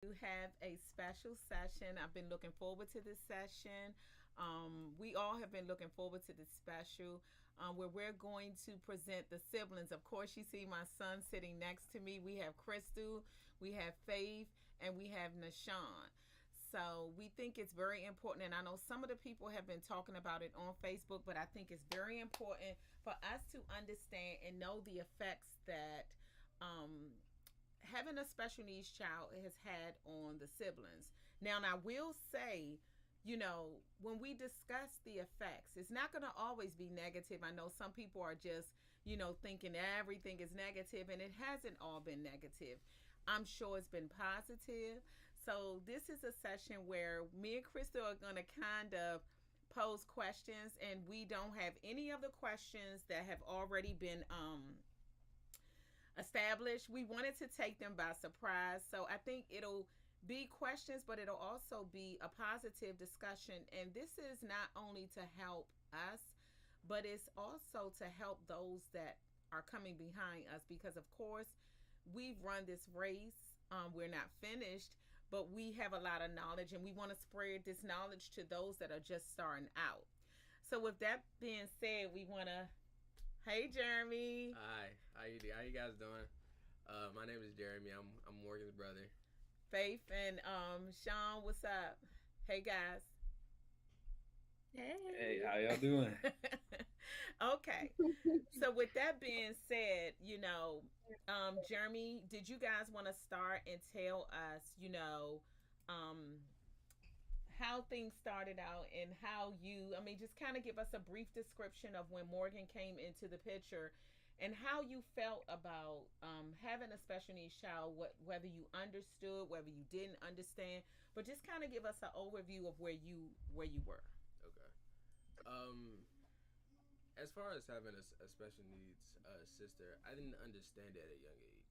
We have a special session. I've been looking forward to this session. We all have been looking forward to this special where we're going to present the siblings. Of course, you see my son sitting next to me. We have Crystal, we have Faith, and we have Nashawn. So we think it's very important, and I know some of the people have been talking about it on Facebook, but I think it's very important for us to understand and know the effects that having a special needs child has had on the siblings. Now, and I will say, when we discuss the effects, it's not going to always be negative. I know some people are just, thinking everything is negative, and it hasn't all been negative. I'm sure it's been positive. So, this is a session where me and Crystal are going to kind of pose questions, and we don't have any of the questions that have already been established. We wanted to take them by surprise. So I think it'll be questions, but it'll also be a positive discussion. And this is not only to help us, but it's also to help those that are coming behind us because, of course, we've run this race. We're not finished, but we have a lot of knowledge and we want to spread this knowledge to those that are just starting out. So, with that being said, we want to. Hey, Jeremy. Hi, how you guys doing? My name is Jeremy. I'm Morgan's brother. Faith and Sean, what's up? Hey, guys. Hey, how y'all doing? Okay. So with that being said, Jeremy, did you guys want to start and tell us, um, how things started out and how just kind of give us a brief description of when Morgan came into the picture and how you felt about having a special needs child, whether you understood, whether you didn't understand, but just kind of give us an overview of where you were. Okay. As far as having a special needs sister, I didn't understand it at a young age.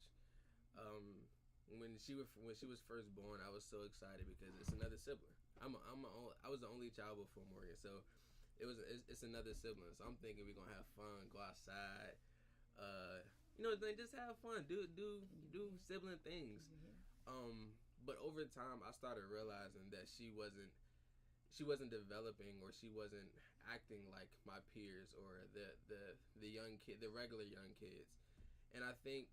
When she was first born, I was so excited because it's another sibling. I was the only child before Morgan, so it's another sibling. So I'm thinking we're gonna have fun, go outside, just have fun, do sibling things. But over time, I started realizing that she wasn't developing or she wasn't acting like my peers or the young kid, the regular young kids, and I think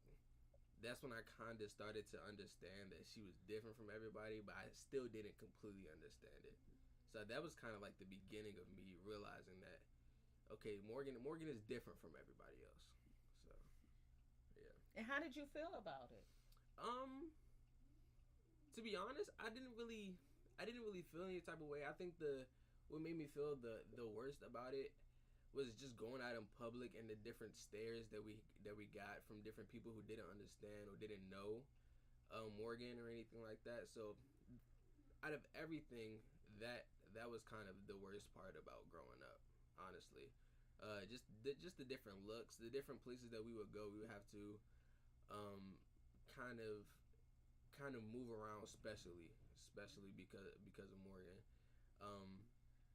that's when I kind of started to understand that she was different from everybody, but I still didn't completely understand it. So that was kind of like the beginning of me realizing that, okay, Morgan is different from everybody else. So, yeah. And how did you feel about it? To be honest, I didn't really feel any type of way. I think what made me feel the worst about it was just going out in public and the different stares that we got from different people who didn't understand or didn't know Morgan or anything like that. So out of everything, that was kind of the worst part about growing up, honestly. Just the different looks, the different places that we would go, we would have to kind of move around, especially because of Morgan.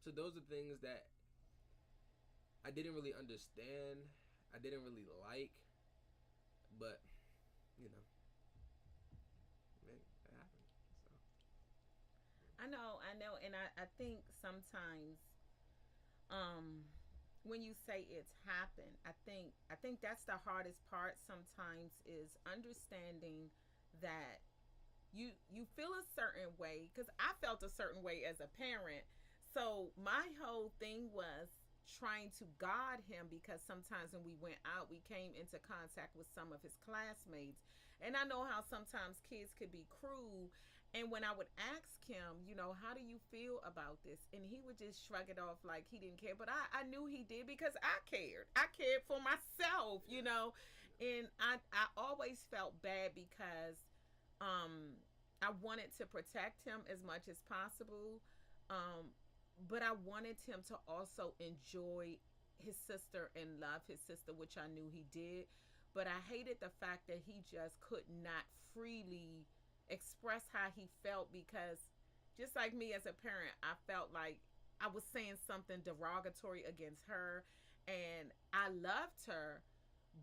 So those are things that I didn't really understand. I didn't really like, but it happened. So I know, and I think sometimes, when you say it's happened, I think that's the hardest part. Sometimes is understanding that you feel a certain way because I felt a certain way as a parent. So my whole thing was trying to guard him because sometimes when we went out we came into contact with some of his classmates, and I know how sometimes kids could be cruel, and when I would ask him, how do you feel about this, and he would just shrug it off like he didn't care, but I knew he did because I cared for myself, and I always felt bad because I wanted to protect him as much as possible. But I wanted him to also enjoy his sister and love his sister, which I knew he did. But I hated the fact that he just could not freely express how he felt because, just like me as a parent, I felt like I was saying something derogatory against her, and I loved her,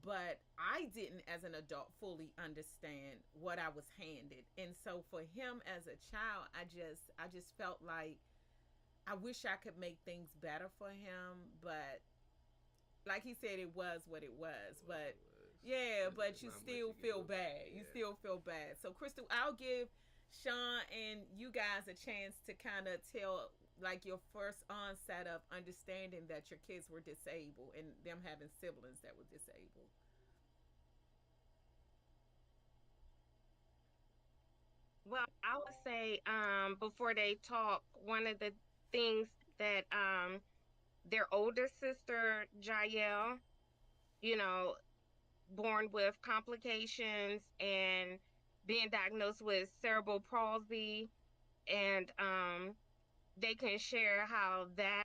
but I didn't as an adult fully understand what I was handed. And so for him as a child, I just felt like I wish I could make things better for him, but like he said, it was what it was. Was But what was. yeah, but There's you not much still you can feel do about bad. it. You Yeah. still feel bad. So Crystal, I'll give Sean and you guys a chance to kind of tell like your first onset of understanding that your kids were disabled and them having siblings that were disabled. Well, I would say before they talk, one of the things that their older sister Jael, you know, born with complications and being diagnosed with cerebral palsy, and they can share how that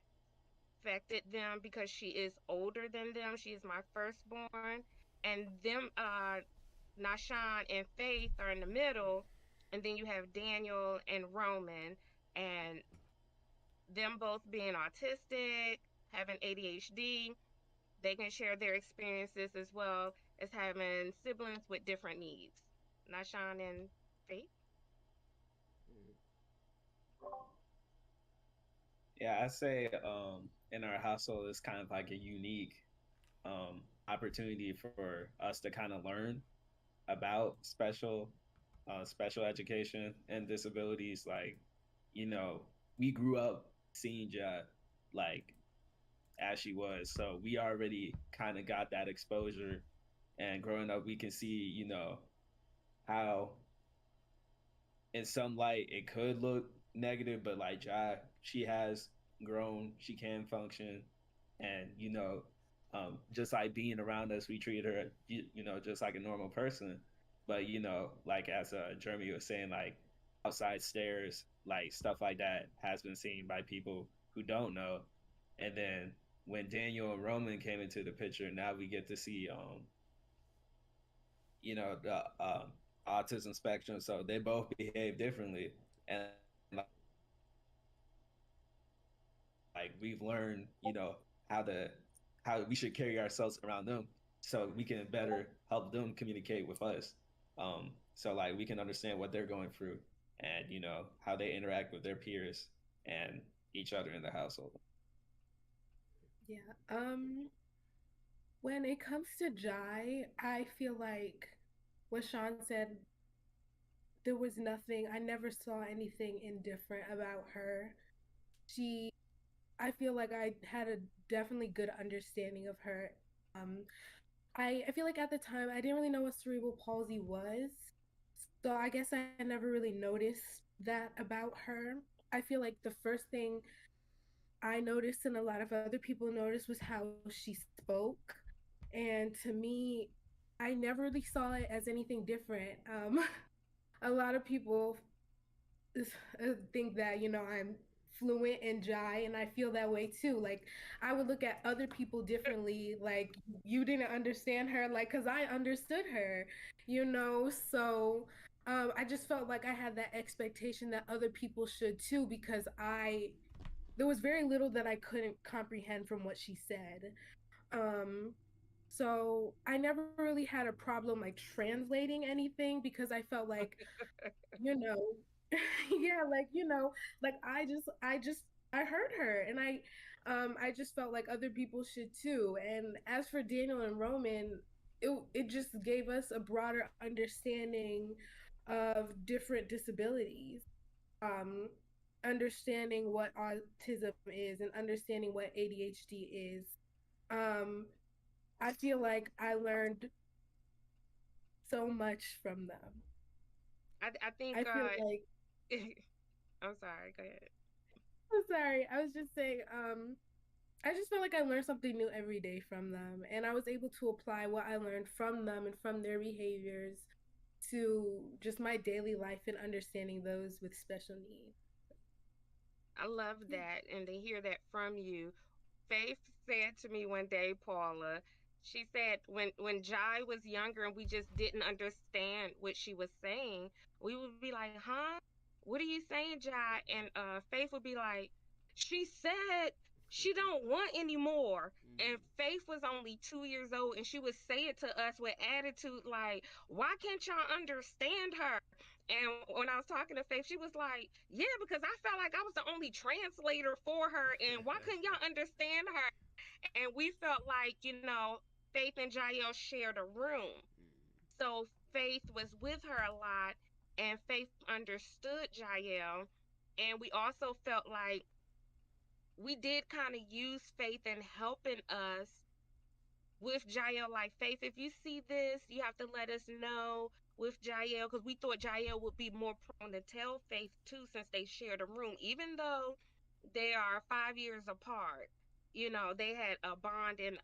affected them because she is older than them. She is my firstborn, and them Nashan and Faith are in the middle, and then you have Daniel and Roman, and them both being autistic, having ADHD. They can share their experiences as well as having siblings with different needs. Nashan and Faith. Mm-hmm. Yeah, I say in our household it's kind of like a unique opportunity for us to kind of learn about special education and disabilities. Like, we grew up seeing Ja like as she was, so we already kind of got that exposure. And growing up, we can see, how in some light it could look negative, but like Ja, she has grown, she can function, and just like being around us, we treat her, just like a normal person. But like as Jeremy was saying, like outside stairs, like stuff like that has been seen by people who don't know. And then when Daniel and Roman came into the picture, now we get to see the autism spectrum, so they both behave differently. And like we've learned, how to how we should carry ourselves around them, so we can better help them communicate with us. So like we can understand what they're going through, and how they interact with their peers and each other in the household. Yeah. When it comes to Jai, I feel like what Sean said, there was nothing, I never saw anything indifferent about her. She, I feel like I had a definitely good understanding of her. Um, I feel like at the time I didn't really know what cerebral palsy was. So I guess I never really noticed that about her. I feel like the first thing I noticed and a lot of other people noticed was how she spoke. And to me, I never really saw it as anything different. A lot of people think that I'm fluent in Jai, and I feel that way too. Like I would look at other people differently, like you didn't understand her, like because I understood her, so I just felt like I had that expectation that other people should too, because I there was very little that I couldn't comprehend from what she said. um so I never really had a problem like translating anything, because I felt like, you know yeah, like, like I heard her, and I just felt like other people should too. And as for Daniel and Roman, it just gave us a broader understanding of different disabilities, um understanding what autism is and understanding what ADHD is. um I feel like I learned so much from them. I I think feel like I'm sorry, go ahead. I'm sorry. I was just saying, I just feel like I learned something new every day from them, and I was able to apply what I learned from them and from their behaviors to just my daily life and understanding those with special needs. I love Yeah. that, and to hear that from you. Faith said to me one day, Paula, she said when Jai was younger and we just didn't understand what she was saying, we would be like, "Huh? What are you saying, Jai?" And Faith would be like, "She said she don't want any more." And Faith was only 2 years old, and she would say it to us with attitude like, "Why can't y'all understand her?" And when I was talking to Faith, she was like, "Yeah, because I felt like I was the only translator for her, and why couldn't y'all understand her?" And we felt like, Faith and Jael shared a room. So Faith was with her a lot, and Faith understood Jael. And we also felt like we did kind of use Faith in helping us with Jael. Like, Faith, if you see this, you have to let us know with Jael, because we thought Jael would be more prone to tell Faith too, since they shared a room, even though they are 5 years apart. They had a bond, and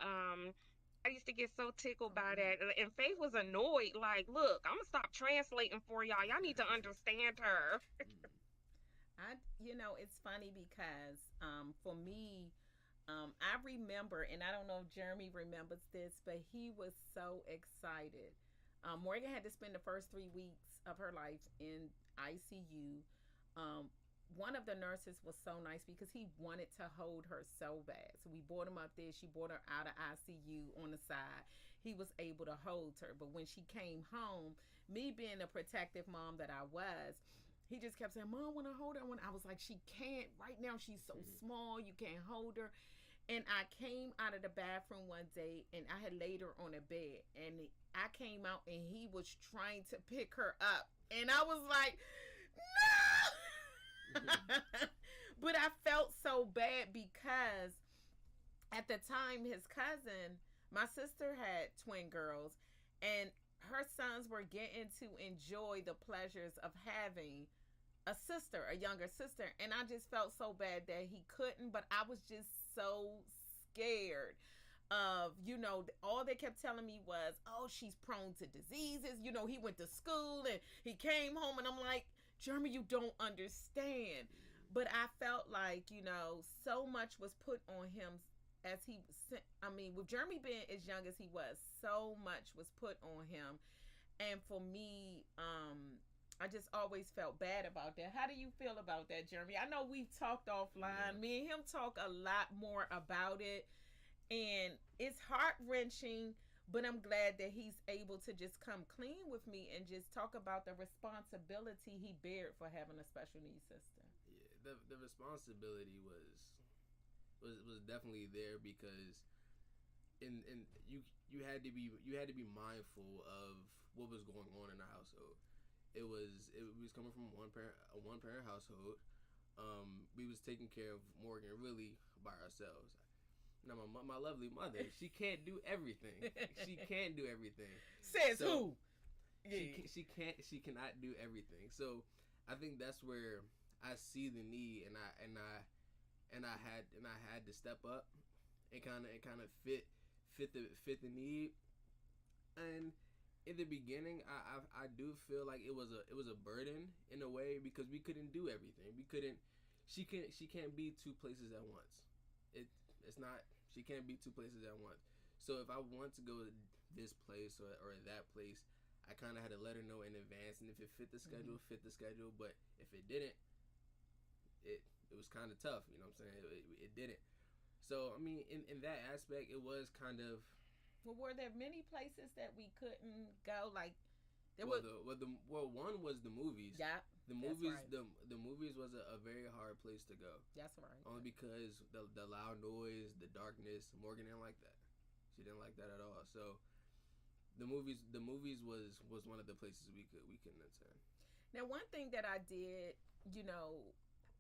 I used to get so tickled by that. And Faith was annoyed, like, "Look, I'm gonna stop translating for y'all. Y'all need to understand her." It's funny because for me, I remember, and I don't know if Jeremy remembers this, but he was so excited. Morgan had to spend the first 3 weeks of her life in ICU. Um, one of the nurses was so nice because he wanted to hold her so bad. So we brought him up there. She brought her out of ICU on the side. He was able to hold her. But when she came home, me being a protective mom that I was, he just kept saying, "Mom, when I hold her," when I was like, "She can't right now. She's so small. You can't hold her." And I came out of the bathroom one day, and I had laid her on a bed, and I came out, and he was trying to pick her up, and I was like, "No!" But I felt so bad because at the time, his cousin, my sister had twin girls, and her sons were getting to enjoy the pleasures of having a sister, a younger sister, and I just felt so bad that he couldn't, but I was just so scared of, all they kept telling me was, "Oh, she's prone to diseases." He went to school and he came home, and I'm like, "Jeremy, you don't understand." But I felt like, so much was put on him as he, with Jeremy being as young as he was, so much was put on him. And for me, I just always felt bad about that. How do you feel about that, Jeremy? I know we've talked offline. Yeah. Me and him talk a lot more about it. And it's heart wrenching, but I'm glad that he's able to just come clean with me and just talk about the responsibility he bared for having a special needs sister. Yeah, the responsibility was definitely there because in you had to be mindful of what was going on in the household. It was coming from one parent household. We was taking care of Morgan really by ourselves. Now my lovely mother, she can't do everything. She can't do everything. Says who? She cannot do everything. So I think that's where I see the need, and I had to step up and kind of fit the need. And in the beginning, I do feel like it was a burden in a way because we couldn't do everything. We couldn't. She can't be two places at once. It's not. She can't be two places at once. So if I want to go to this place or that place, I kind of had to let her know in advance. And if it fit the schedule, fit the schedule. But if it didn't, it was kind of tough. You know what I'm saying? It didn't. So I mean, in that aspect, it was kind of. Well, were there many places that we couldn't go? Like there one was the movies. Yeah. The movies, right. the movies was a very hard place to go. That's right. Only because the loud noise, the darkness. Morgan didn't like that. She didn't like that at all. So the movies was one of the places we couldn't attend. Now, one thing that I did,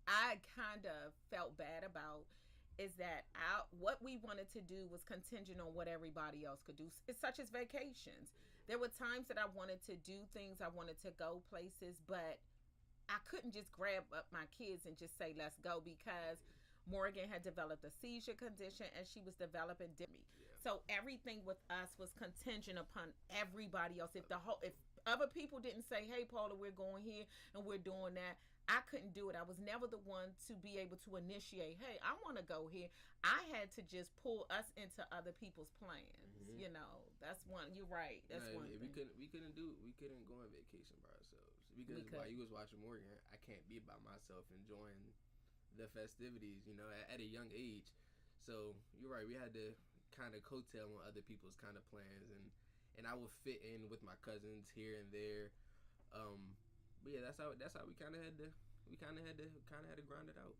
I kind of felt bad about is that what we wanted to do was contingent on what everybody else could do. It's such as vacations. There were times that I wanted to do things, I wanted to go places, but I couldn't just grab up my kids and just say, "Let's go," because Morgan had developed a seizure condition and she was developing DIMI. Yeah. So everything with us was contingent upon everybody else. If other people didn't say, "Hey, Paula, we're going here and we're doing that," I couldn't do it. I was never the one to be able to initiate, "Hey, I want to go here." I had to just pull us into other people's plans. That's one. You're right. That's one thing. We couldn't go on vacation by ourselves because while you was watching Morgan, I can't be by myself enjoying the festivities. At a young age. So you're right. We had to kind of coattail on other people's kind of plans, and I would fit in with my cousins here and there. But yeah, that's how we kind of had to grind it out.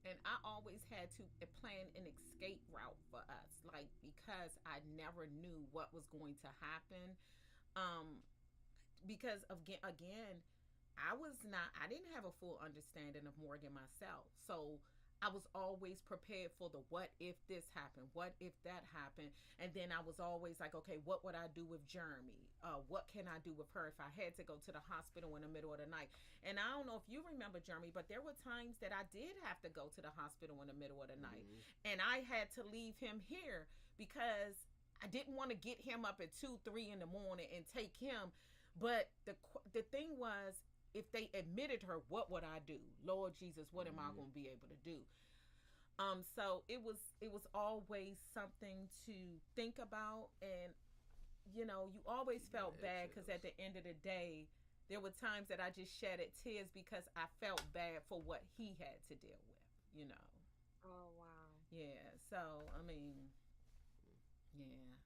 And I always had to plan an escape route for us, like because I never knew what was going to happen. Um, because I didn't have a full understanding of Morgan myself, so I was always prepared for the what if this happened, what if that happened, and then I was always like, okay, what would I do with Jeremy? What can I do with her if I had to go to the hospital in the middle of the night? And I don't know if you remember, Jeremy, but there were times that I did have to go to the hospital in the middle of the night, Mm-hmm. and I had to leave him here because I didn't want to get him up at 2, 3 in the morning and take him. But the thing was, if they admitted her, what would I do? Lord Jesus, what am I Mm-hmm. going to be able to do? So it was always something to think about, and you always Yeah, felt bad because eggshells. at the end of the day, there were times that I just shedded tears because I felt bad for what he had to deal with. You know, Oh wow. yeah. So I mean, yeah,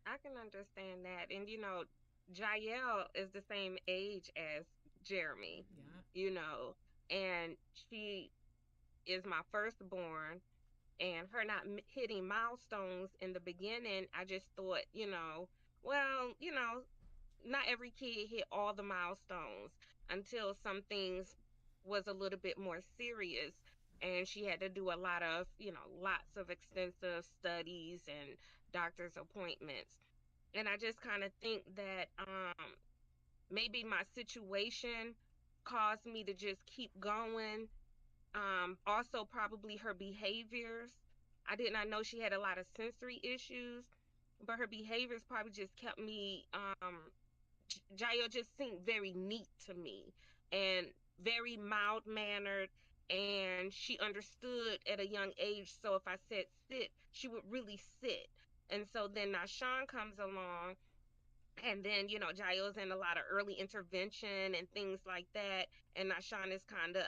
I can understand that. And Jael is the same age as Jeremy, Mm-hmm. yeah. and she is my firstborn, and her not hitting milestones in the beginning, I just thought, well, not every kid hit all the milestones until some things was a little bit more serious, and she had to do a lot of, lots of extensive studies and doctor's appointments. And I just kind of think that maybe my situation caused me to just keep going. Also, probably her behaviors. I did not know she had a lot of sensory issues, but her behaviors probably just kept me. Jael just seemed very neat to me and very mild mannered, and she understood at a young age. So if I said sit, she would really sit. And so then Nashawn comes along, and then Jael's in a lot of early intervention and things like that, and Nashawn is kind of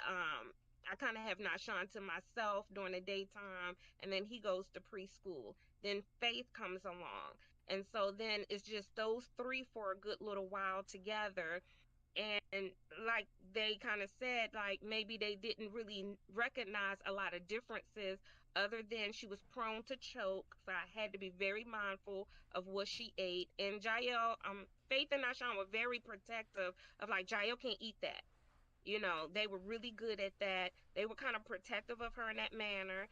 I kind of have Nashawn to myself during the daytime, and then he goes to preschool. Then Faith comes along, and so then it's just those three for a good little while together. And like they kind of said, like maybe they didn't really recognize a lot of differences, other than she was prone to choke, so I had to be very mindful of what she ate. And Jael, Faith and Ashan were very protective of, like, Jael can't eat that. They were really good at that. They were kind of protective of her in that manner.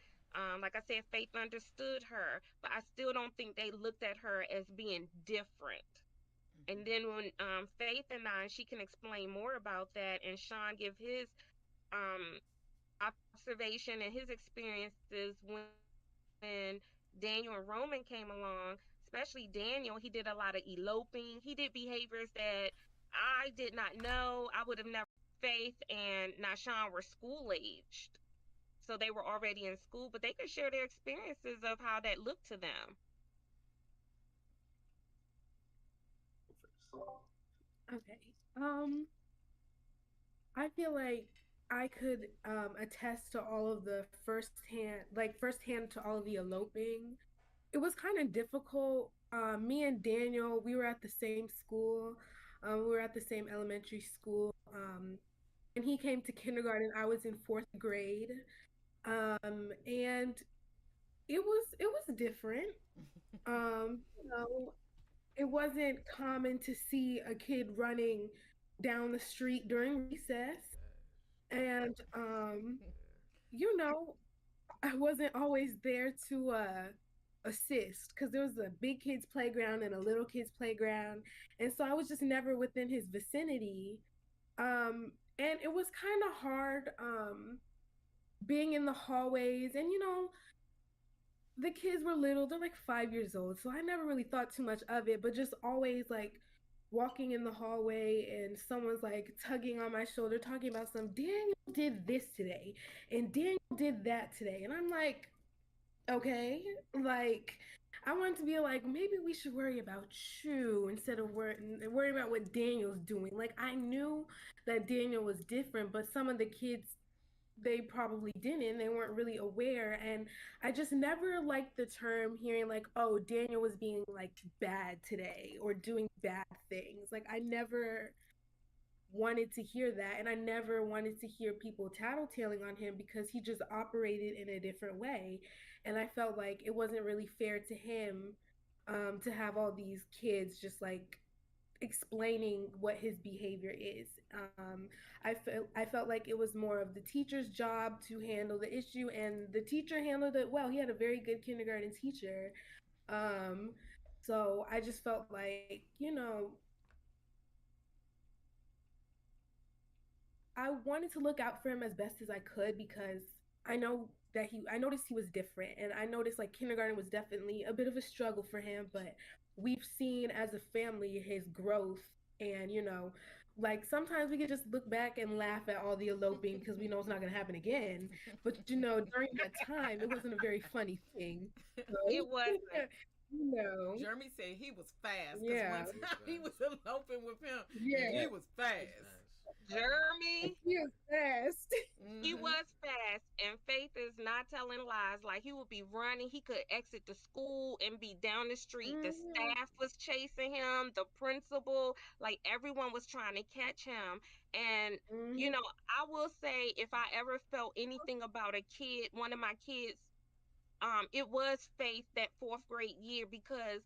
Like I said, Faith understood her, but I still don't think they looked at her as being different. And Hmm. then when Faith and I, she can explain more about that, and Sean give his um, observation and his experiences when Daniel and Roman came along. Especially Daniel, he did a lot of eloping. He did behaviors that I did not know. I would have never. Faith and Nashawn were school aged, so they were already in school, but they could share their experiences of how that looked to them. Okay. Um, I feel like I could attest to all of the firsthand to all of the eloping. It was kind of difficult. Me and Daniel, we were at the same school. We were at the same elementary school. When he came to kindergarten, I was in fourth grade, and it was different. You know, it wasn't common to see a kid running down the street during recess, and you know, I wasn't always there to assist because there was a big kids playground and a little kids playground, and so I was just never within his vicinity. And it was kind of hard being in the hallways, and the kids were little, they're like 5 years old, so I never really thought too much of it, but just always like walking in the hallway and someone's like tugging on my shoulder talking about some Daniel did this today and Daniel did that today, and I'm like, okay, like I wanted to be like, maybe we should worry about you instead of worry about what Daniel's doing. Like I knew that Daniel was different, but some of the kids they probably didn't. They weren't really aware. And I just never liked the term hearing like, oh, Daniel was being like bad today or doing bad things. Like I never wanted to hear that. And I never wanted to hear people tattletaling on him because he just operated in a different way. And I felt like it wasn't really fair to him to have all these kids just like explaining what his behavior is. I felt like it was more of the teacher's job to handle the issue, and the teacher handled it well. He had a very good kindergarten teacher. Um, so I just felt like, I wanted to look out for him as best as I could because I noticed he was different, and I noticed like kindergarten was definitely a bit of a struggle for him, but we've seen as a family his growth. And like sometimes we could just look back and laugh at all the eloping because we know it's not going to happen again, but during that time it wasn't a very funny thing. So It wasn't. you know Jeremy said he was fast because yeah, one He was time he was fast. eloping with him and yeah, he Yeah, was he's fast. fast. Jeremy, he was fast. he Hmm. was fast, and Faith is not telling lies. Like he would be running, he could exit the school and be down the street. The Hmm. staff was chasing him, the principal, like everyone was trying to catch him. And you Hmm. know, I will say if I ever felt anything about a kid, one of my kids, it was Faith that fourth grade year because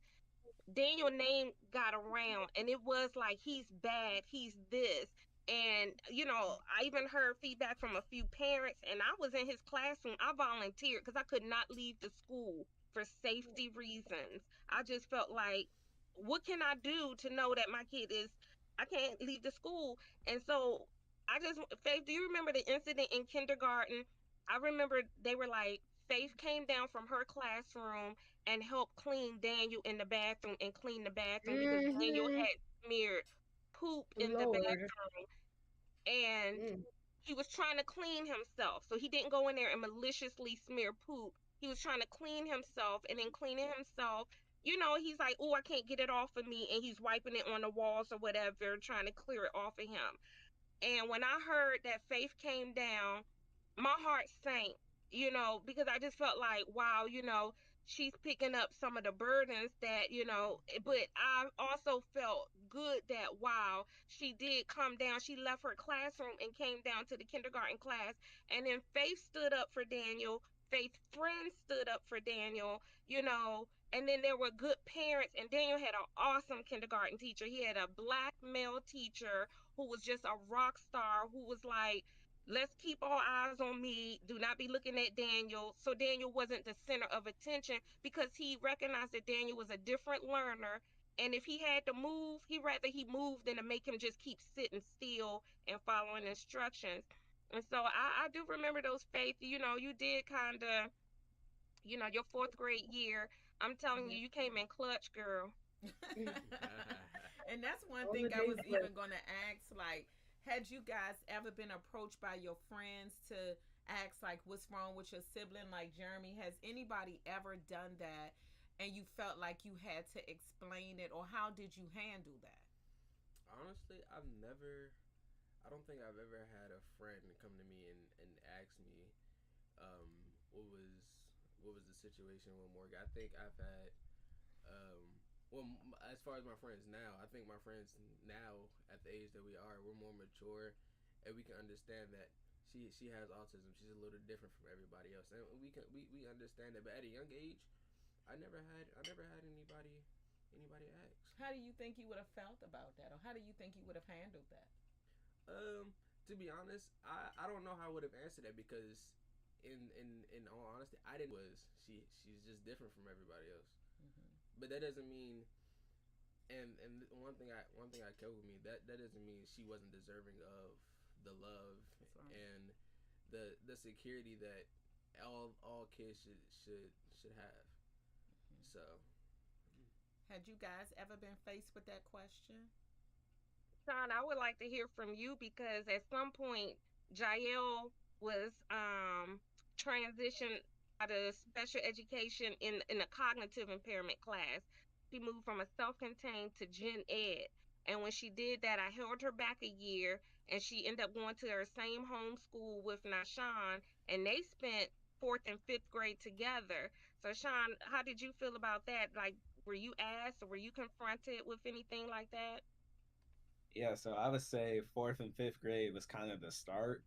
Daniel name got around and it was like he's bad, he's this. And I even heard feedback from a few parents and I was in his classroom. I volunteered because I could not leave the school for safety reasons. I just felt like what can I do to know that my kid is I can't leave the school. And so I just Faith, do you remember the incident in kindergarten? I remember they were like Faith came down from her classroom and help clean Daniel in the bathroom and clean the bathroom because Daniel Hmm. had smeared poop in the Lord. bathroom and Mm. he was trying to clean himself. So he didn't go in there and maliciously smear poop. He was trying to clean himself and then cleaning himself. He's like, oh, I can't get it off of me. And he's wiping it on the walls or whatever, trying to clear it off of him. And when I heard that Faith came down, my heart sank, because I just felt like, wow, she's picking up some of the burdens that, but I also felt good that, wow, she did come down. She left her classroom and came down to the kindergarten class. And then Faith stood up for Daniel. Faith's friends stood up for Daniel, and then there were good parents. And Daniel had an awesome kindergarten teacher. He had a black male teacher who was just a rock star, who was like, let's keep all eyes on me. Do not be looking at Daniel. So Daniel wasn't the center of attention because he recognized that Daniel was a different learner. And if he had to move, he rather he moved than to make him just keep sitting still and following instructions. And so I do remember those Faith. You did kind of, your fourth grade year. I'm telling you, you came in clutch, girl. And that's one On thing the I day was flip. even going to ask, like, had you guys ever been approached by your friends to ask like what's wrong with your sibling, like Jeremy? Has anybody ever done that and you felt like you had to explain it, or how did you handle that? Honestly, I don't think I've ever had a friend come to me and ask me um, what was the situation with Morgan. I think I've had um, well, as far as my friends now, I think my friends now at the age that we are, we're more mature, and we can understand that she has autism. She's a little different from everybody else, and we understand that. But at a young age, I never had anybody ask. How do you think you would have felt about that, or how do you think you would have handled that? To be honest, I don't know how I would have answered that because in all honesty, I didn't was she's just different from everybody else. Mm-hmm. But that doesn't mean and one thing I kept with me, that doesn't mean she wasn't deserving of the love That's right. and the security that all kids should have. So Had you guys ever been faced with that question? Sean, I would like to hear from you because at some point Jael was transitioned out of special education in a cognitive impairment class. She moved from a self-contained to gen ed. And when she did that, I held her back a year and she ended up going to her same homeschool with Nashawn, and they spent fourth and fifth grade together. So, Sean, how did you feel about that? Like, were you asked or were you confronted with anything like that? Yeah, so I would say fourth and fifth grade was kind of the start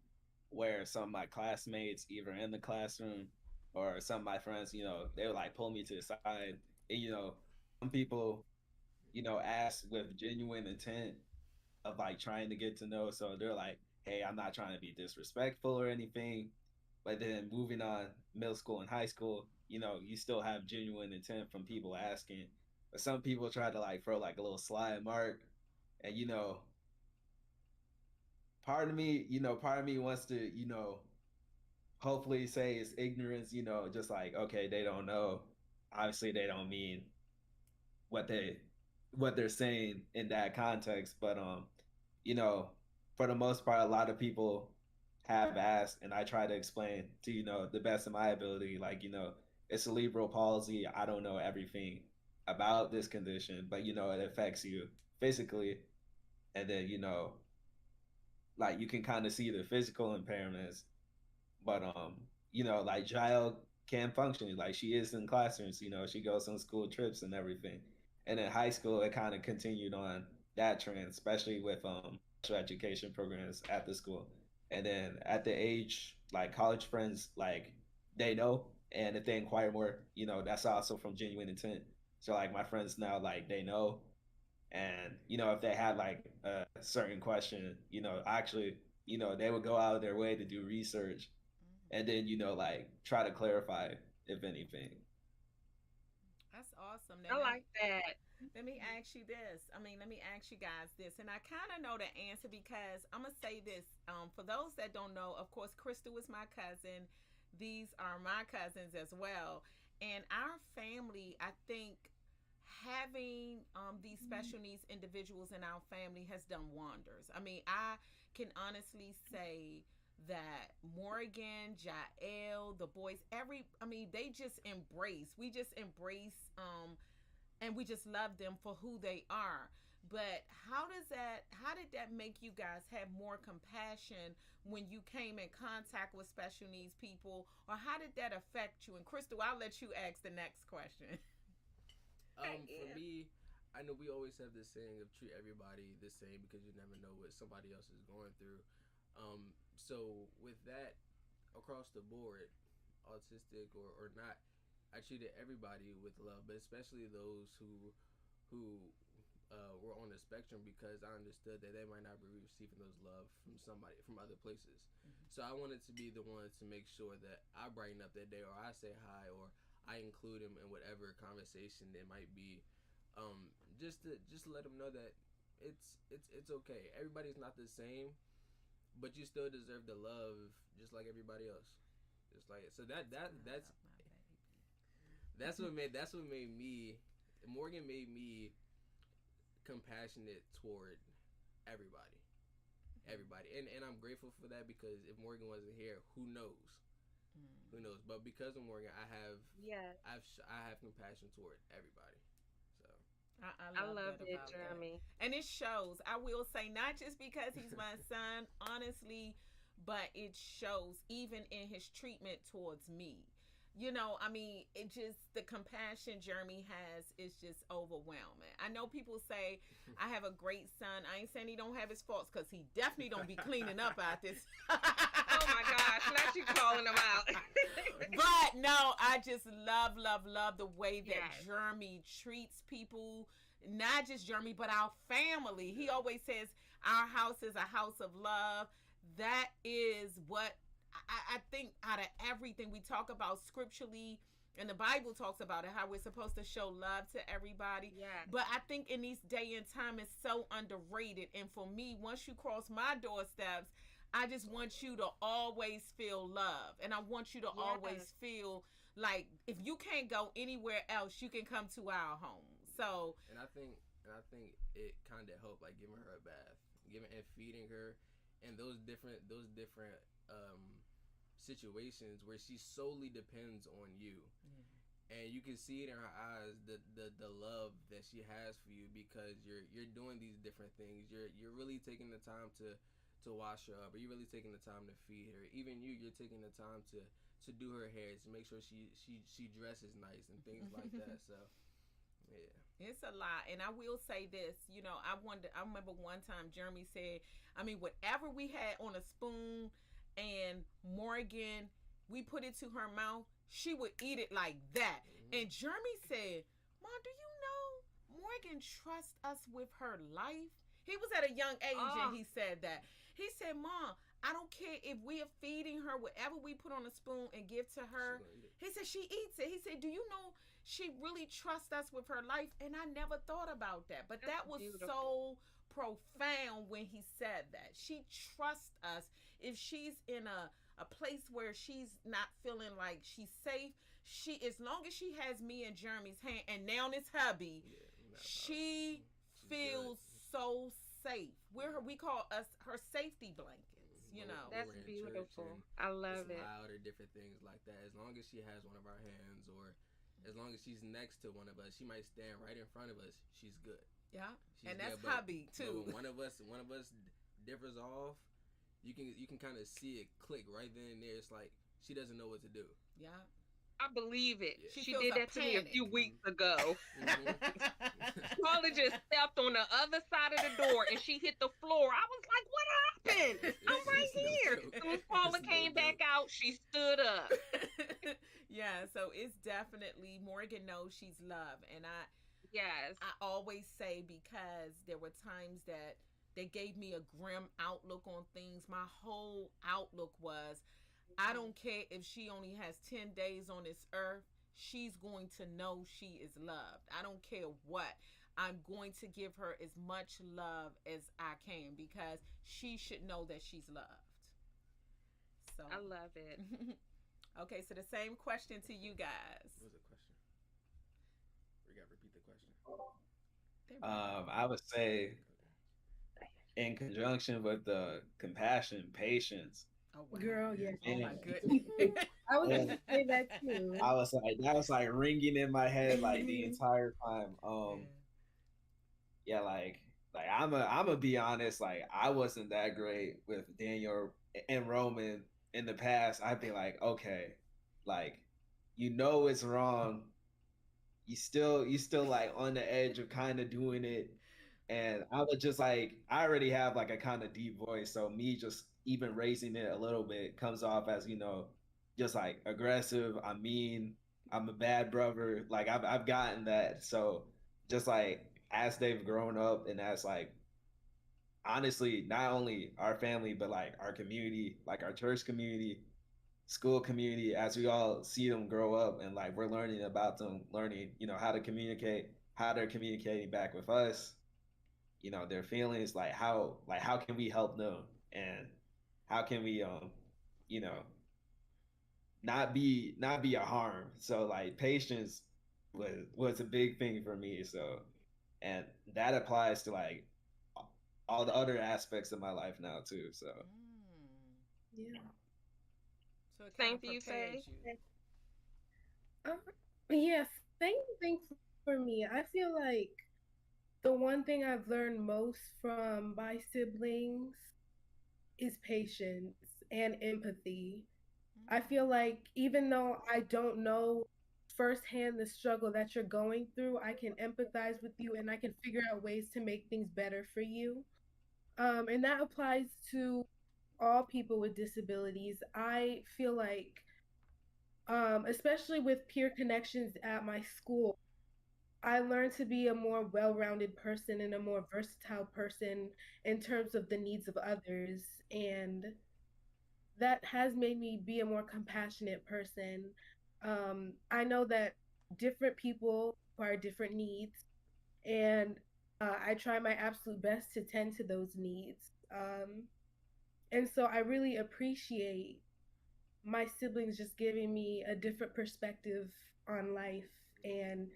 where some of my classmates, either in the classroom or some of my friends, they would like pull me to the side. And, some people, ask with genuine intent of like trying to get to know. So they're like, hey, I'm not trying to be disrespectful or anything. But then moving on, middle school and high school, you still have genuine intent from people asking. But some people try to like throw like a little sly mark. And, part of me wants to, hopefully say it's ignorance, just like, okay, they don't know. Obviously, they don't mean what they what they're saying in that context, but you know for the most part, a lot of people have asked, and I try to explain to the best of my ability, like, it's cerebral palsy. I don't know everything about this condition, but it affects you physically. And then like you can kind of see the physical impairments, but like Jael can function. Like she is in classrooms, she goes on school trips and everything. And in high school, it kind of continued on that trend, especially with special education programs at the school. And then at the age, like college friends, like they know, and if they inquire more, that's also from genuine intent. So like my friends now, like they know, and if they had like a certain question, actually, they would go out of their way to do research, and then like try to clarify if anything. That's awesome. Now I like that. let me ask you this. I mean, let me ask you guys this, and I kind of know the answer because I'm gonna say this. For those that don't know, of course, Crystal is my cousin. These are my cousins as well, and our family. I think having these special needs individuals in our family has done wonders. I mean, I can honestly say that Morgan, Jael, the boys, I mean, they just embrace. We just embrace, and we just love them for who they are. But how did that make you guys have more compassion when you came in contact with special needs people, or how did that affect you? And Crystal, I'll let you ask the next question. For me, I know we always have this saying of treat everybody the same because you never know what somebody else is going through. So with that, across the board, autistic or not, I treated everybody with love, but especially those who were on the spectrum because I understood that they might not be receiving those love from somebody from other places. Mm-hmm. So I wanted to be the one to make sure that I brighten up that day, or I say hi, or I include them in whatever conversation it might be, just to let them know that it's okay. Everybody's not the same, but you still deserve the love just like everybody else. Just like so that's what made me. Morgan made me compassionate toward everybody, and I'm grateful for that because if Morgan wasn't here, who knows? Who knows? But because of Morgan, Yeah, I have compassion toward everybody. So I I love love that it, about that. Jeremy. And it shows. I will say, not just because he's my son, honestly, but it shows even in his treatment towards me. I mean, it just, the compassion Jeremy has is just overwhelming. I know people say I have a great son. I ain't saying he don't have his faults because he definitely don't be cleaning up out this. Oh my gosh, not you calling them out. But no, I just love, love, love the way that Yes. Jeremy treats people. Not just Jeremy, but our family. He always says our house is a house of love. That is what I think out of everything we talk about scripturally, and the Bible talks about it, how we're supposed to show love to everybody. Yes. But I think in these day and time, it's so underrated. And for me, once you cross my doorsteps, I just want you to always feel love. And I want you to always Yes. feel like if you can't go anywhere else, you can come to our home. So, and I think it kind of helped, like giving her a bath, giving and feeding her, and those different situations where she solely depends on you, yeah. and you can see it in her eyes, the love that she has for you because you're doing these different things. You're really taking the time wash her up? Are you really taking the time to feed her? Even you're taking the time to do her hair, to make sure she dresses nice and things like that. So yeah. It's a lot. And I will say this, I remember one time Jeremy said, I mean, whatever we had on a spoon and Morgan, we put it to her mouth, she would eat it like that. Mm-hmm. And Jeremy said, Mom, do you know Morgan trusts us with her life? He was at a young age and he said that. He said, Mom, I don't care if we are feeding her whatever we put on a spoon and give to her. He said she eats it. He said, do you know she really trusts us with her life? And I never thought about that. But that was so profound when he said that. She trusts us. If she's in a place where she's not feeling like she's safe, she, as long as she has me and Jeremy's hand, and now it's hubby, she feels so safe. We call us her safety blankets. That's beautiful. I love it. Loud or different things like that. As long as she has one of our hands, or as long as she's next to one of us, she might stand right in front of us. She's good. Yeah, she's and that's good, hubby too. When one of us differs off, you can kind of see it click right then and there. It's like she doesn't know what to do. Yeah. I believe it. Yeah. She did that to me a few weeks ago. Paula just stepped on the other side of the door and she hit the floor. I was like, what happened? I'm right here. As soon as Paula came back out, she stood up. Yeah, so it's definitely, Morgan knows she's loved. And Yes. I always say, because there were times that they gave me a grim outlook on things. My whole outlook was, I don't care if she only has 10 days on this earth, she's going to know she is loved. I don't care what. I'm going to give her as much love as I can, because she should know that she's loved. So I love it. Okay, so the same question to you guys. What was the question? We got to repeat the question. I would say, in conjunction with the compassion, patience. Oh, wow. Girl, yes. Oh my goodness. I was gonna say that too. I was like, that was like ringing in my head like the entire time. Yeah, like I'm a be honest, like I wasn't that great with Daniel and Roman in the past. I'd be like, okay, like it's wrong. You still like on the edge of kind of doing it. And I was just like, I already have like a kind of deep voice, so me just even raising it a little bit comes off as, just like aggressive. I mean, I'm a bad brother. Like I've gotten that. So just like as they've grown up, and as like honestly, not only our family but like our community, like our church community, school community, as we all see them grow up, and like we're learning about them, learning, how to communicate, how they're communicating back with us, their feelings, like how can we help them, and how can we you know not be a harm. So like patience was a big thing for me. So, and that applies to like all the other aspects of my life now too. So yeah. So it Same for you, say. Yeah, same thing for me. I feel like the one thing I've learned most from my siblings is patience and empathy. I feel like even though I don't know firsthand the struggle that you're going through, I can empathize with you and I can figure out ways to make things better for you. And that applies to all people with disabilities. I feel like, especially with peer connections at my school, I learned to be a more well-rounded person and a more versatile person in terms of the needs of others. And that has made me be a more compassionate person. I know that different people require different needs, and I try my absolute best to tend to those needs. And so I really appreciate my siblings just giving me a different perspective on life and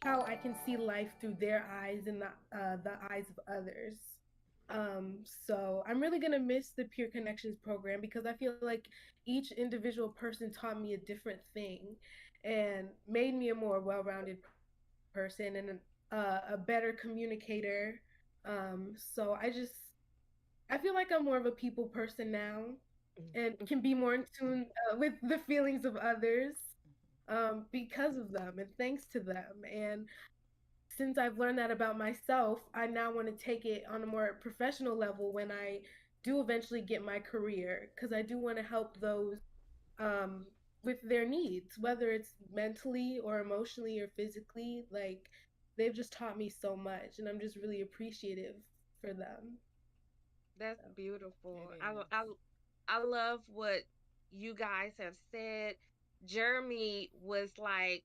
how I can see life through their eyes and the eyes of others. So I'm really gonna miss the Peer Connections program because I feel like each individual person taught me a different thing and made me a more well-rounded person and a better communicator. So I just I feel like I'm more of a people person now and Mhm. can be more in tune with the feelings of others because of them and thanks to them. And since I've learned that about myself, I now want to take it on a more professional level when I do eventually get my career because I do want to help those um, with their needs, whether it's mentally or emotionally or physically. Like they've just taught me so much, and I'm just really appreciative for them. That's So, beautiful. It I, is. I, I love what you guys have said. Jeremy was like,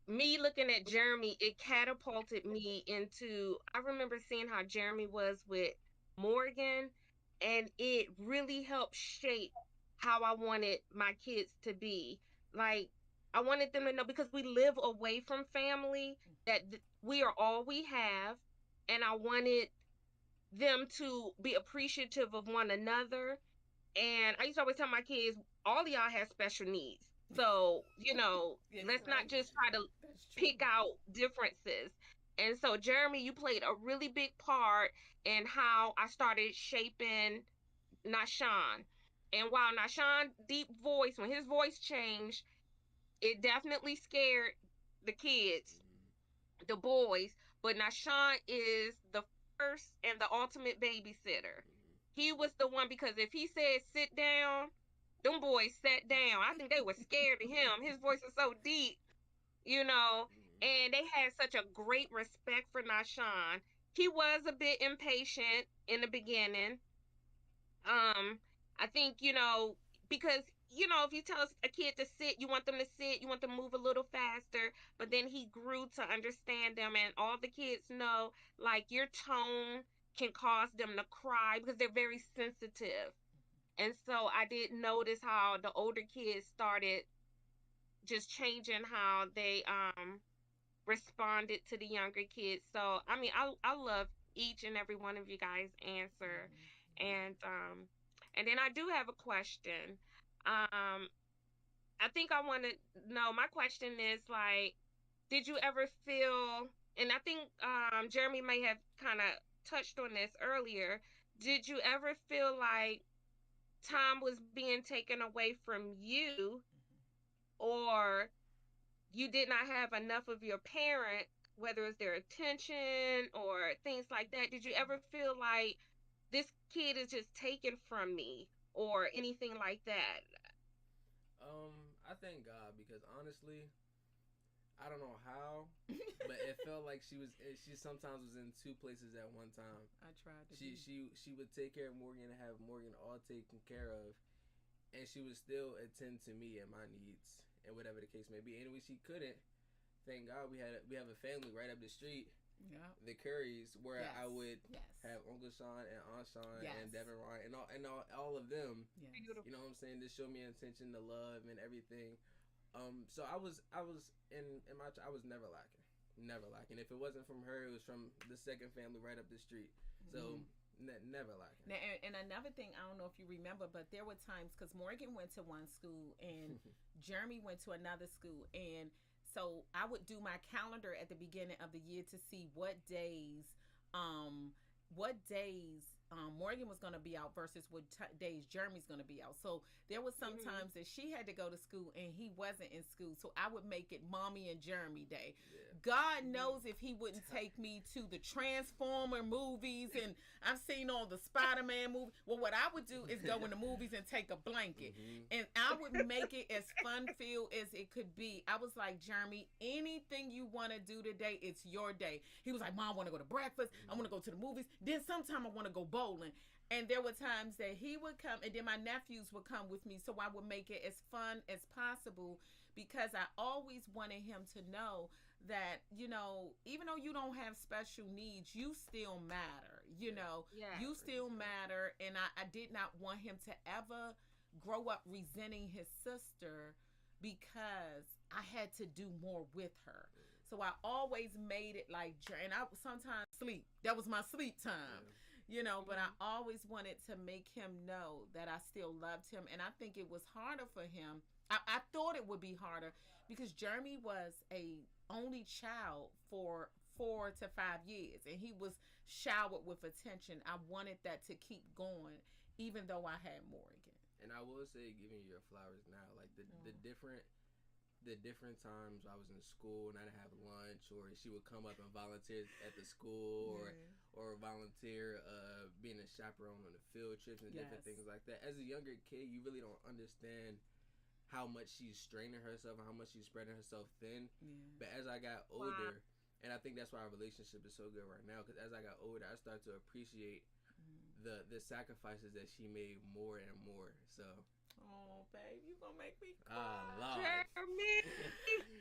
me looking at Jeremy, it catapulted me into. I remember seeing how Jeremy was with Morgan, and it really helped shape how I wanted my kids to be. Like, I wanted them to know because we live away from family that we are all we have, and I wanted them to be appreciative of one another. And I used to always tell my kids, all of y'all have special needs. So, It's let's not right. just try to That's true. pick out differences. And so, Jeremy, you played a really big part in how I started shaping Nashawn. And while Nashawn deep voice, when his voice changed, it definitely scared the kids, the boys. But Nashawn is the first and the ultimate babysitter. He was the one because if he said sit down, them boys sat down. I think they were scared of him. His voice was so deep, you know, and they had such a great respect for Nashawn. He was a bit impatient in the beginning. Um, I think, because if you tell a kid to sit, you want them to sit, you want them to move a little faster, but then he grew to understand them, and all the kids know, like, your tone can cause them to cry because they're very sensitive. And so I did notice how the older kids started just changing how they responded to the younger kids. So I mean, I love each and every one of you guys' answer, Mm-hmm. and then I do have a question. I think I want to know. My question is like, did you ever feel? And I think Jeremy may have kind of touched on this earlier. Did you ever feel like time was being taken away from you, or you did not have enough of your parent, whether it's their attention or things like that? Did you ever feel like this kid is just taken from me or anything like that? I thank God because honestly, I don't know how, but it felt like she sometimes was in two places at one time. I tried to She be. she she would take care of Morgan and have Morgan all taken care of, and she would still attend to me and my needs and whatever the case may be. Anyway, she couldn't. Thank God we have a family right up the street, Yeah. the Currys, where Yes. I would Yes. have Uncle Sean and Aunt Sean Yes. and Devin Ryan and all of them. Yes. You know Beautiful. what I'm saying? To show me attention, the love, and everything. So I was I was never lacking, never lacking. If it wasn't from her, it was from the second family right up the street. So Mm-hmm. never lacking. Now, and another thing, I don't know if you remember, but there were times because Morgan went to one school and Jeremy went to another school, and so I would do my calendar at the beginning of the year to see um, what days Morgan was going to be out versus what days Jeremy's going to be out. So there was Hmm. sometimes that she had to go to school and he wasn't in school, so I would make it Mommy and Jeremy Day. Yeah. God knows if he wouldn't take me to the Transformer movies, and I've seen all the Spider-Man movies. Well, what I would do is go in the movies and take a blanket, Mm-hmm. and I would make it as fun filled as it could be. I was like, Jeremy, anything you want to do today, it's your day. He was like, Mom, I want to go to breakfast. I want to go to the movies. Then sometime I want to go bowling. And there were times that he would come, and then my nephews would come with me, so I would make it as fun as possible because I always wanted him to know that, even though you don't have special needs, you still matter. Yes. You still matter. And I did not want him to ever grow up resenting his sister because I had to do more with her. So I always made it like, and I sometimes sleep. That was my sleep time. Yeah. But I Hmm. always wanted to make him know that I still loved him. And I think it was harder for him. I thought it would be harder because Jeremy was a only child 4 to 5 years, and he was showered with attention. I wanted that to keep going, even though I had Morgan. And I will say, giving you your flowers now, like the different times I was in school and I'd have lunch, or she would come up and volunteer at the school, or volunteer being a chaperone on the field trips and different things like that. As a younger kid, you really don't understand how much she's straining herself and how much she's spreading herself thin. But as I got older, and I think that's why our relationship is so good right now, because as I got older, I started to appreciate the sacrifices that she made more and more. So, oh, babe, you gonna make me cry. Jeremy.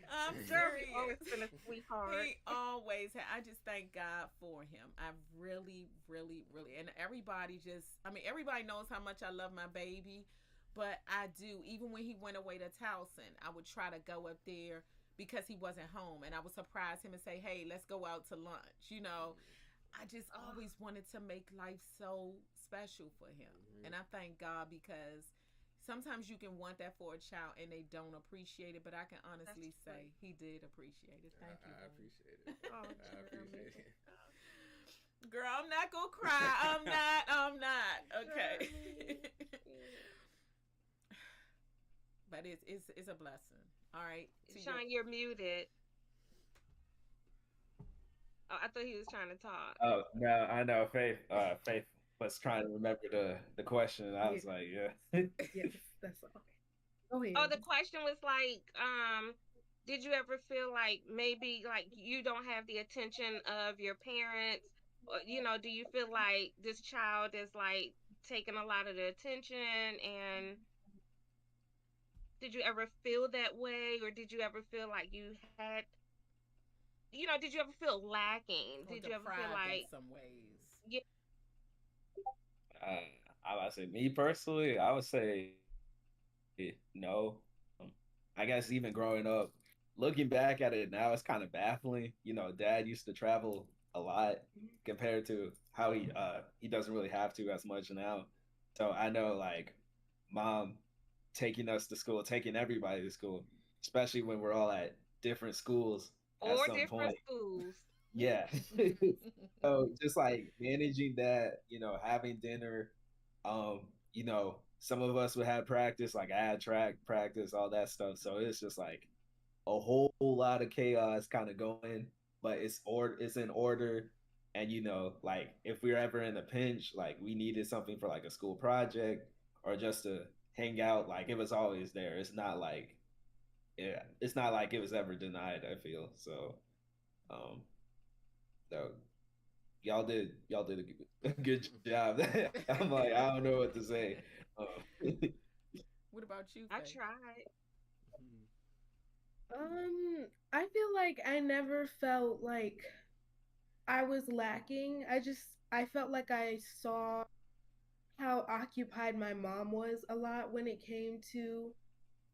I'm Jeremy serious. always been a sweetheart. He always had. I just thank God for him. I really, really, really, and everybody everybody knows how much I love my baby, but I do. Even when he went away to Towson, I would try to go up there because he wasn't home, and I would surprise him and say, "Hey, let's go out to lunch." You know, I just always wanted to make life so special for him, and I thank God because sometimes you can want that for a child and they don't appreciate it, but I can honestly say he did appreciate it. Thank you. I appreciate it. Oh, I appreciate it. Girl, I'm not gonna cry. I'm not. Okay. But it's a blessing. All right. Sean, you're muted. Oh, I thought he was trying to talk. Oh no, I know Faith was trying to remember the question, and I was like, yeah. Yes, that's all. Go ahead. Oh, the question was like, did you ever feel like maybe like you don't have the attention of your parents? Or, you know, do you feel like this child is like taking a lot of the attention? And did you ever feel that way, or did you ever feel like you had, you know, did you ever feel lacking? Or Did you ever feel like in some ways? Yeah. I would say me personally, I would say no. I guess even growing up, looking back at it now, it's kind of baffling. You know, Dad used to travel a lot compared to how he doesn't really have to as much now. So I know like Mom taking us to school, taking everybody to school, especially when we're all at different schools at Or some different point. schools? Yeah. So just like managing that, you know, having dinner, um, you know, some of us would have practice, like I had track practice, all that stuff. So it's just like a whole lot of chaos kind of going, but it's in order. And you know, like if we're ever in a pinch, like we needed something for like a school project or just to hang out, like it was always there. It's not like it was ever denied, I feel. So um so y'all did a good job. I'm like, I don't know what to say. What about you, I Faye? tried. I feel like I never felt like I was lacking. I felt like I saw how occupied my mom was a lot when it came to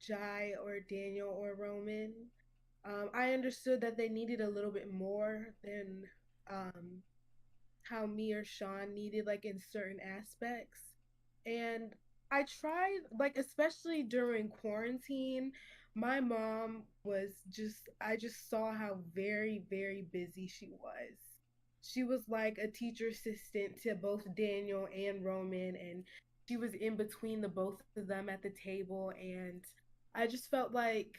Jai or Daniel or Roman. I understood that they needed a little bit more than um, how me or Sean needed, like in certain aspects. And I tried, like, especially during quarantine, my mom I just saw how very, very busy she was. She was like a teacher assistant to both Daniel and Roman, and she was in between the both of them at the table. And I just felt like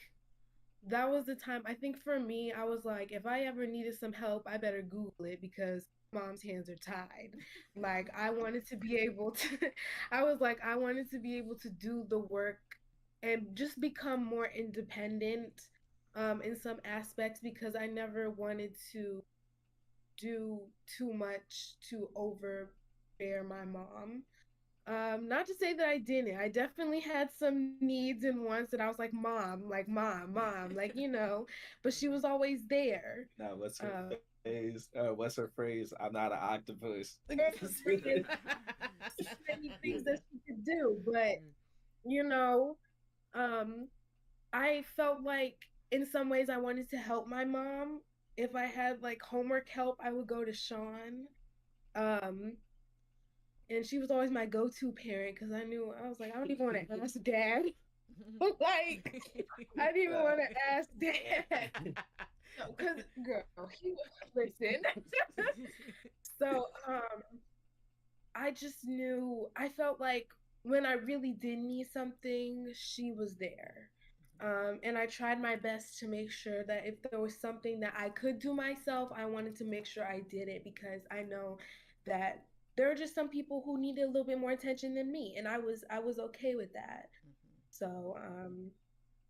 that was the time. I think for me, I was like, if I ever needed some help, I better Google it because mom's hands are tied. Like, I wanted to be able to, I was like, I wanted to be able to do the work and just become more independent in some aspects because I never wanted to do too much to overbear my mom. Not to say that I didn't. I definitely had some needs and wants that I was like, mom, like, you know, but she was always there. Now, what's her phrase? I'm not an octopus. Many things that she could do, but you know, um, I felt like in some ways I wanted to help my mom. If I had like homework help, I would go to Sean. Um, and she was always my go-to parent because I was like, I don't even want to ask dad. Like, I didn't even want to ask dad. Because girl, he listen. So I just knew, I felt like when I really did need something, she was there. And I tried my best to make sure that if there was something that I could do myself, I wanted to make sure I did it because I know that there are just some people who needed a little bit more attention than me, and I was okay with that. So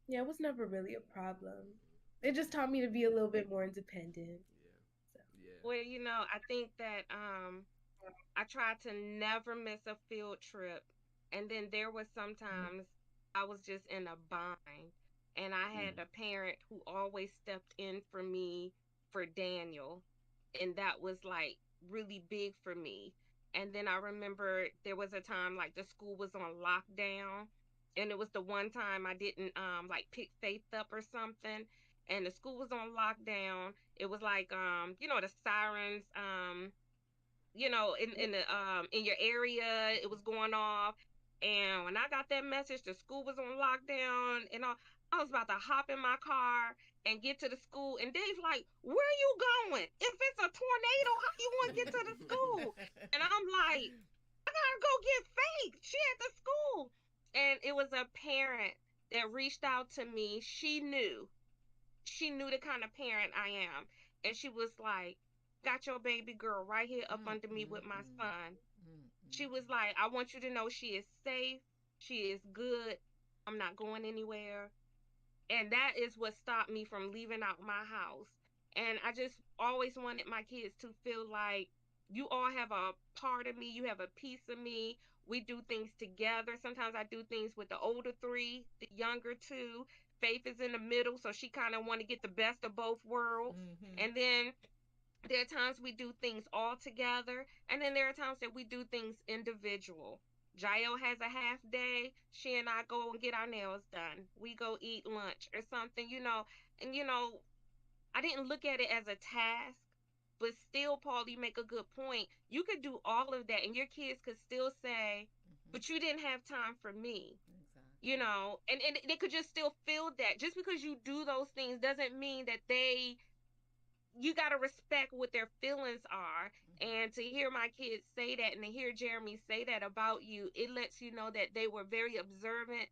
yeah, it was never really a problem. It just taught me to be a little bit more independent. So. Yeah. Well, I think that I tried to never miss a field trip. And then there was sometimes I was just in a bind. And I had Mm. a parent who always stepped in for me for Daniel. And that was like really big for me. And then I remember there was a time like the school was on lockdown. And it was the one time I didn't like pick Faith up or something. And the school was on lockdown. It was like the sirens in your area it was going off, and when I got that message the school was on lockdown and all, I was about to hop in my car and get to the school, and Dave's like, where are you going? If it's a tornado, how you want to get to the school? And I'm like, I gotta go get Faith, she at the school. And it was a parent that reached out to me. She knew the kind of parent I am. And she was like, got your baby girl right here up Mm, under me mm, with my mm, son. mm, She mm, was like, I want you to know she is safe. She is good. I'm not going anywhere. And that is what stopped me from leaving out my house. And I just always wanted my kids to feel like you all have a part of me, you have a piece of me. We do things together. Sometimes I do things with the older three, the younger two. Faith is in the middle, so she kind of want to get the best of both worlds. mm. And then there are times we do things all together, and then there are times that we do things individual. Jael has a half day. She and I go and get our nails done. We go eat lunch or something, And I didn't look at it as a task, but still, Paul, you make a good point. You could do all of that, and your kids could still say, Mhm. "But you didn't have time for me." Exactly. And they could just still feel that. Just because you do those things doesn't mean that you got to respect what their feelings are. Mhm. And to hear my kids say that and to hear Jeremy say that about you, it lets you know that they were very observant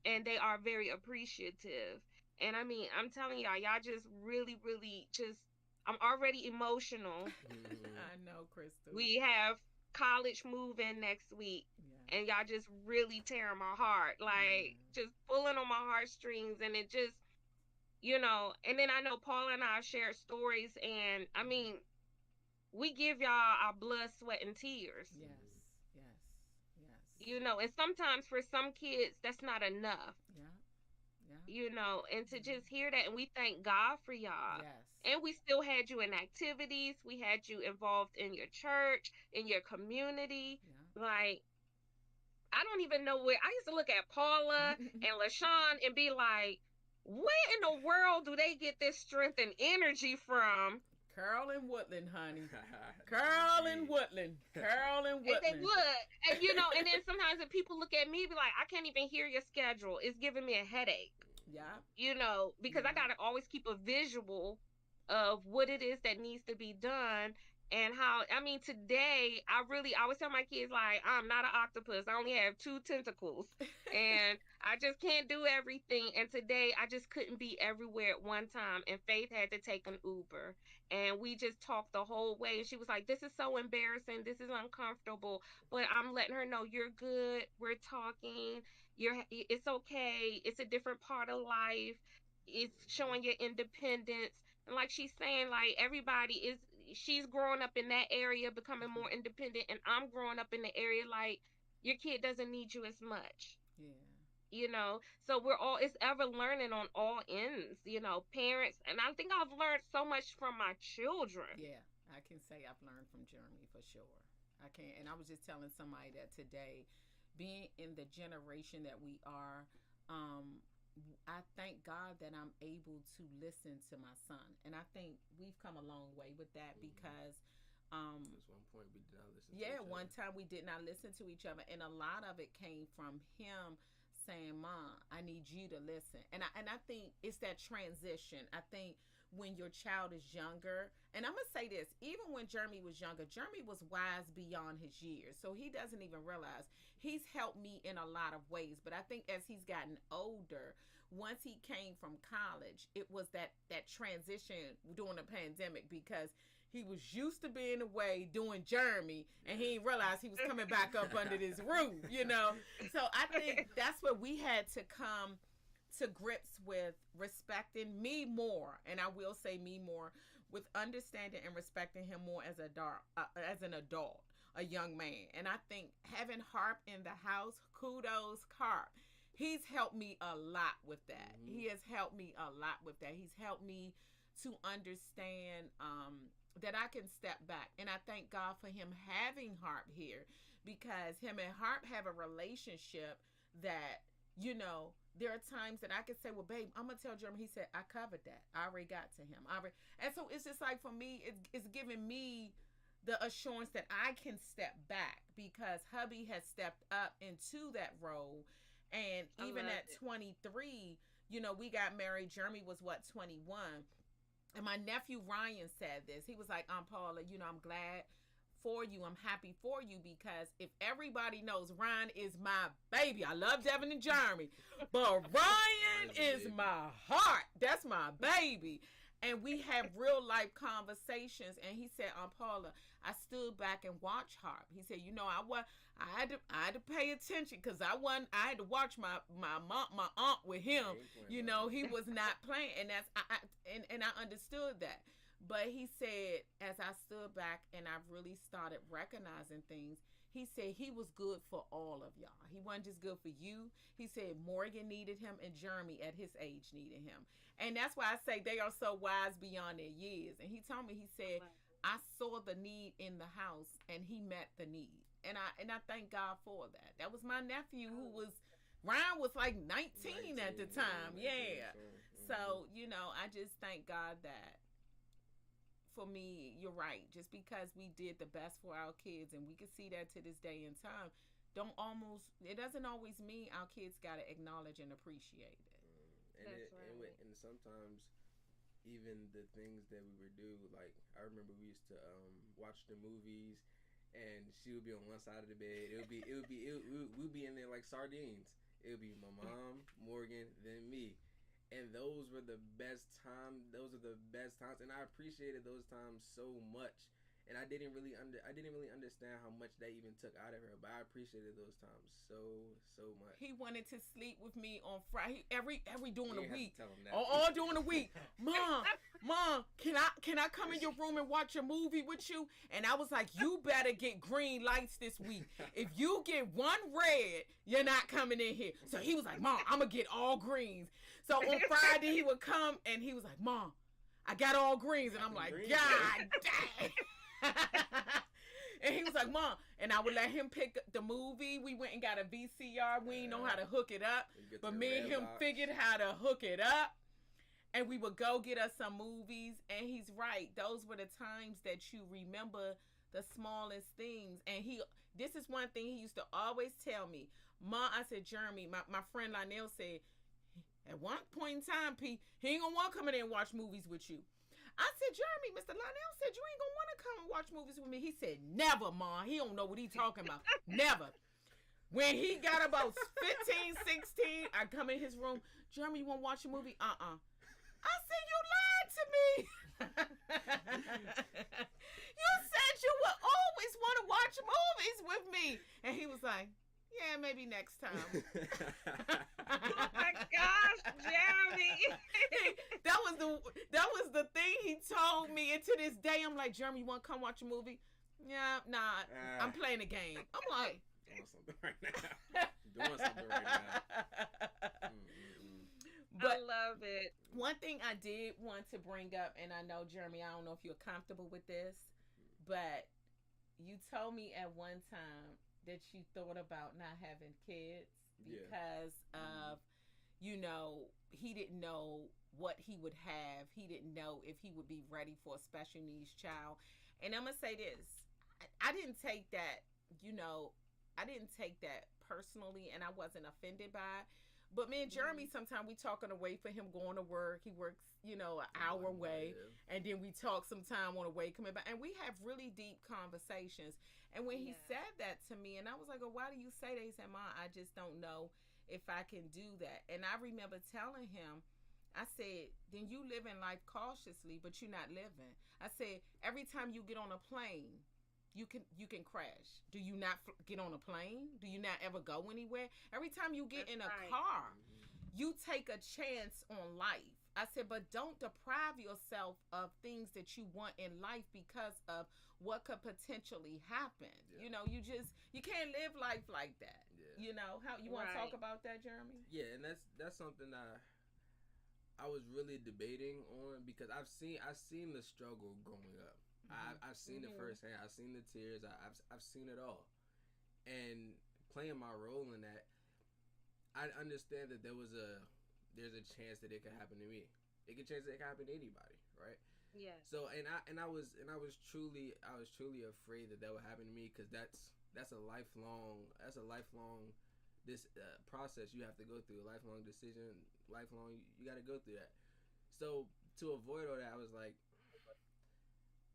and they are very appreciative. And I mean, I'm telling y'all just really, really just, I'm already emotional. I know, Crystal. We have college moving next week, Yeah. and y'all just really tearing my heart, like Yeah. just pulling on my heartstrings. And it just, and then I know Paula and I have shared stories, and I mean, we give y'all our blood, sweat, and tears. Yes. Yes. Yes. And sometimes for some kids, that's not enough, Yeah. Yeah. and to Yeah. just hear that, and we thank God for y'all. Yes. And we still had you in activities, we had you involved in your church, in your community. Like, I don't even know where I used to look at Paula Yeah. and LaShawn and be like, where in the world do they get this strength and energy from? Curl and Woodland, honey. Curl and Woodland. Curl and And they Woodland. would. And then sometimes if people look at me, be like, I can't even hear your schedule. It's giving me a headache. Yeah. Because I Yeah. gotta always keep a visual of what it is that needs to be done. And how, I mean, today I always tell my kids, like, I'm not an octopus. I only have two tentacles, and I just can't do everything. And today I just couldn't be everywhere at one time. And Faith had to take an Uber, and we just talked the whole way. And she was like, "This is so embarrassing. This is uncomfortable." But I'm letting her know, you're good. We're talking. It's okay. It's a different part of life. It's showing your independence. And like she's saying, like, she's growing up in that area, becoming more independent, and I'm growing up in the area like, your kid doesn't need you as much. Yeah. So it's ever learning on all ends, parents. And I think I've learned so much from my children. Yeah. I can say I've learned from Jeremy for sure. I can, and I was just telling somebody that today, being in the generation that we are, um, I thank God that I'm able to listen to my son, and I think we've come a long way with that because, There's one point we did not listen to yeah, each one other. time we did not listen to each other, and a lot of it came from him saying, "Mom, I need you to listen," and I think it's that transition. I think when your child is younger. And I'm going to say this, even when Jeremy was younger, Jeremy was wise beyond his years. So he doesn't even realize he's helped me in a lot of ways. But I think as he's gotten older, once he came from college, it was that transition during the pandemic, because he was used to being away doing Jeremy, and he didn't realize he was coming back up under this roof, you know? So I think that's what we had to come to grips with, respecting me more, and I will say me more, with understanding and respecting him more as an adult, a young man. And I think having Harp in the house, kudos, Harp. He's helped me a lot with that. Mm-hmm. He has helped me a lot with that. He's helped me to understand that I can step back. And I thank God for him having Harp here, because him and Harp have a relationship that, you know, there are times that I could say, well, babe, I'm going to tell Jeremy. He said, I covered that. I already got to him. And so it's just like, for me, it's giving me the assurance that I can step back, because hubby has stepped up into that role. And even at 23, you know, we got married. Jeremy was, 21? And my nephew Ryan said this. He was like, Paula, you know, I'm glad for you. I'm happy for you, because if everybody knows, Ryan is my baby. I love Devin and Jeremy, but Ryan is my heart. That's my baby. And we have real life conversations. And he said, Paula, I stood back and watched Harp. He said, you know, I had to pay attention, because I had to watch my aunt with him. You know, he was not playing, and that's I understood that. But he said, as I stood back and I really started recognizing things, he said he was good for all of y'all. He wasn't just good for you. He said Morgan needed him, and Jeremy at his age needed him. And that's why I say they are so wise beyond their years. And he told me, he said, I saw the need in the house, and he met the need. And I thank God for that. That was my nephew, who was, Ryan was like 19 at the time. Yeah. So, you know, I just thank God that, for me, you're right. Just because we did the best for our kids, and we can see that to this day in time, it doesn't always mean our kids got to acknowledge and appreciate it. And sometimes even the things that we would do, like, I remember we used to watch the movies, and she would be on one side of the bed. We'd be in there like sardines. It would be my mom, Morgan, then me. And those were the best times. And I appreciated those times so much. And I didn't really understand how much that even took out of her, but I appreciated those times so much. He wanted to sleep with me on Friday every during the week. All during the week. Mom, can I come in your room and watch a movie with you? And I was like, you better get green lights this week. If you get one red, you're not coming in here. So he was like, Mom, I'm gonna get all greens. So on Friday he would come and he was like, Mom, I got all greens. And I'm like, God dang. And he was like, Mom, and I would let him pick the movie. We went and got a VCR. We didn't know how to hook it up, but me and him figured how to hook it up, and we would go get us some movies. And he's right, those were the times that you remember the smallest things. And this is one thing he used to always tell me, Mom, I said, Jeremy, my friend Lionel said, at one point in time, P, he ain't gonna want to come in there and watch movies with you. I said, Jeremy, Mr. Lionel said you ain't gonna want to come and watch movies with me. He said, never, Mom. He don't know what he talking about. Never. When he got about 15, 16, I come in his room, Jeremy, you want to watch a movie? I said, you lied to me. You said you would always want to watch movies with me. And he was like, yeah, maybe next time. Oh my gosh, Jeremy. That was the thing he told me. And to this day, I'm like, Jeremy, you want to come watch a movie? Yeah, nah, I'm playing a game. I'm like, doing something right now. But I love it. One thing I did want to bring up, and I know, Jeremy, I don't know if you're comfortable with this, but you told me at one time that you thought about not having kids because of, you know, he didn't know what he would have. He didn't know if he would be ready for a special needs child. And I'm going to say this. I didn't take that, you know, I didn't take that personally, and I wasn't offended by it. But me and Jeremy, Mhm. sometimes we talking away for him going to work. He works, an From hour one body, away, and then we talk sometime on the way coming back, and we have really deep conversations. And when he Yeah. said that to me, and I was like, "Oh, why do you say that?" He said, "Mom, I just don't know if I can do that." And I remember telling him, I said, "Then you living life cautiously, but you're not living." I said, "Every time you get on a plane, you can crash. Do you not get on a plane? Do you not ever go anywhere? Every time you get That's in a right. car, Mm-hmm. you take a chance on life." I said, "But don't deprive yourself of things that you want in life because of what could potentially happen. Yeah. You can't live life like that." Yeah. How you want to talk Right. about that, Jeremy? Yeah, and that's something I was really debating on because I've seen the struggle growing up. I've seen it Mhm. firsthand. I've seen the tears. I've seen it all, and playing my role in that, I understand that there's a chance that it could happen to me. It could chance that it could happen to anybody, right? Yes. So I was truly afraid that that would happen to me because that's a lifelong this process you have to go through, a lifelong decision, lifelong you got to go through that. So to avoid all that, I was like,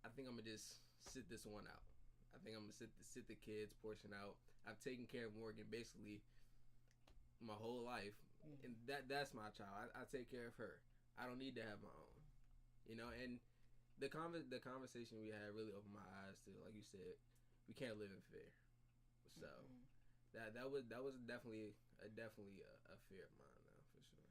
I think I'm gonna just sit this one out. I think I'm gonna sit the kids portion out. I've taken care of Morgan basically my whole life, Mm-hmm. and that's my child. I take care of her. I don't need to have my own, And the conversation we had really opened my eyes to, like you said, we can't live in fear. So Mm-hmm. that was definitely a fear of mine now for sure.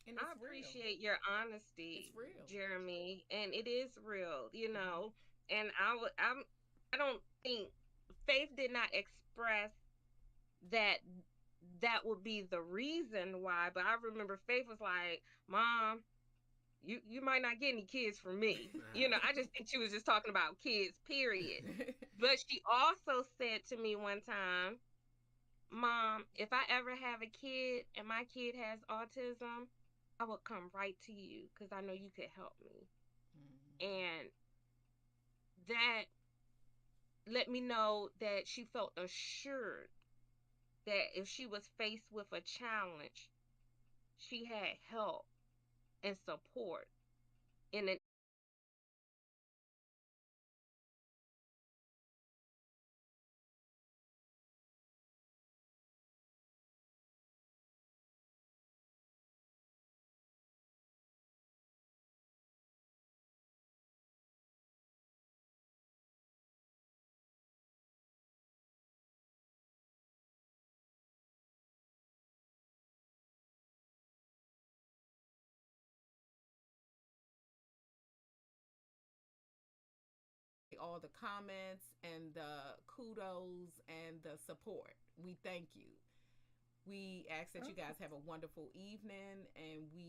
And I it's real. appreciate your It's honesty, real. Jeremy, and it is real, Mm-hmm. And I don't think Faith did not express that that would be the reason why, but I remember Faith was like, "Mom, you might not get any kids from me." I just think she was just talking about kids, period. But she also said to me one time, "Mom, if I ever have a kid and my kid has autism, I would come right to you because I know you could help me." Mm-hmm. And that let me know that she felt assured that if she was faced with a challenge, she had help and support in an All the comments and the kudos and the support. We thank you. We ask that you guys have a wonderful evening, and we